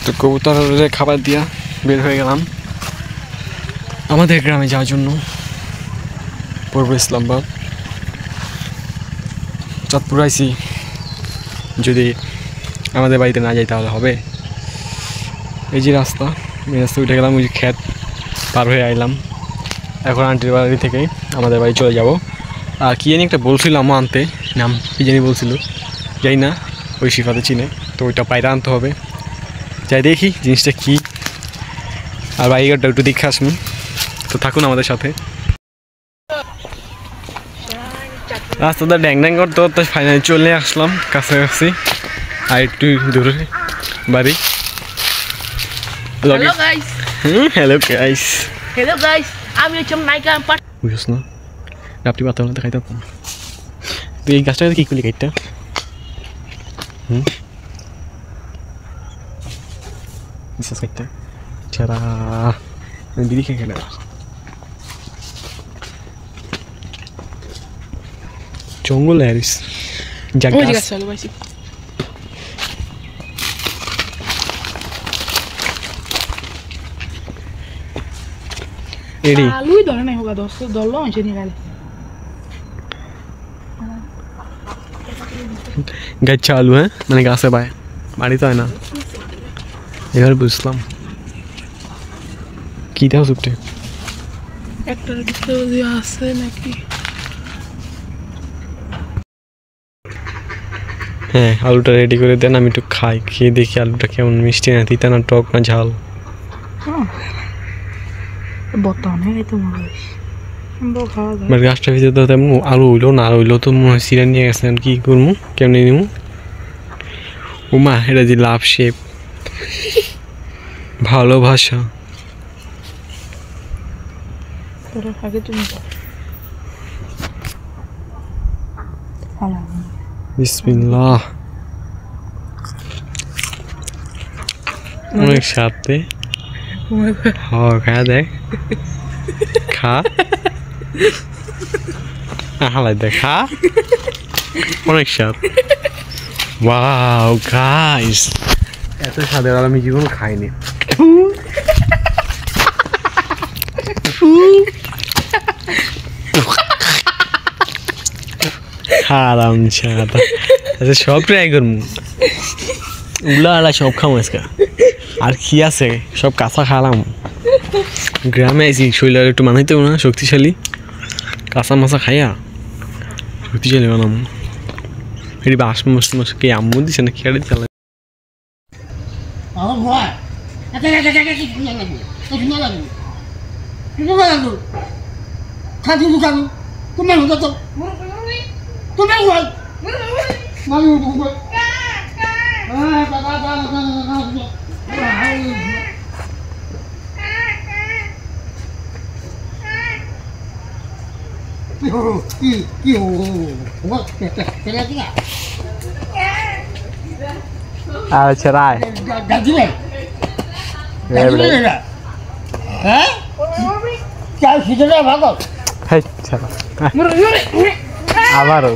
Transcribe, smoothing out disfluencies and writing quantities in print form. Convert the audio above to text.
তো কবুতরের খাবার দিয়া বের হয়ে গেলাম আমাদের গ্রামে যাওয়ার জন্য। পূর্ব ইসলামাবাদ চাঁদপুর আইসি, যদি আমাদের বাড়িতে না যাই তাহলে হবে। এই যে রাস্তা, এই রাস্তা উঠে গেলাম, ওই যে ক্ষেত পার হয়ে আইলাম। এখন আন্টির বাড়ি থেকে আমাদের বাড়ি চলে যাব। আর কী জানি একটা বলছিল আম্মা আনতে, নাম কী জানি বলছিল, যাই না, ওই শিফাতে চিনে, তো ওইটা পায়রা আনতে হবে। যাই দেখি জিনিসটা কী, আর বাইকটা একটু দেখে আসুন। তো থাকুন আমাদের সাথে। রাস্তাটা ড্যাং ড্যাং করতে করতে ফাইনালি চলে আসলাম কাছাকাছি, আর একটু দূরে বাড়ি। হ্যালো গাইস, হ্যালো গাইস, আমি হচ্ছে নায়িকা। বুঝছ না আপনি মাথা মাথা খাইতে তুই এই গাছটা কি করলি গাইডটা? বিশ্বাস গাইডটা ছাড়া দিদি খেয়ে খেলে জঙ্গল হ্যারিস lui ধরে নাই হোক দোস্ত দললো আছে নি গেলে গাছ চালু, হ্যাঁ মানে গাছে বাই বাড়ি তো হয় না। এবার বুঝলাম কি দাও সুপটে একটা আছে নাকি। হ্যাঁ, আলুটা রেডি করে দেন, আমি একটু খাই, খেয়ে দেখি আলুটা কেমন মিষ্টি না তিতা না টক না ঝাল। গাছটা ভিতরে তো তেমন আলু হইলো না, আর হইলো তো মনে হয় সিরা নিয়ে গেছেন, কি করবো কেমনি নিব? উমা এটা যে লাভ শেপ ভালোবাসা। বিসমিল্লাহ, অনেক সাথে খা দেখ, খা হালাই দেখ, খা অনেক স্বাদ। ওয়াও গাইস, এত স্বাদের আর আমি জীবন খাইনি। খারাম স্বাদ। আচ্ছা সব ট্রাই করবো, উলা আলা সব খাবো আজকে। আর কি আছে সব কাঁচা খালাম। গ্রামে আইসি শরীর একটু মানাইতে না শক্তিশালী, কাঁচা মাছা খাইয়া শক্তিশালী বানাম। এটি বাস মাস মাস কে আম্মু দিছে না খেয়াড়ে চালা। আচ্ছা রায় আবারও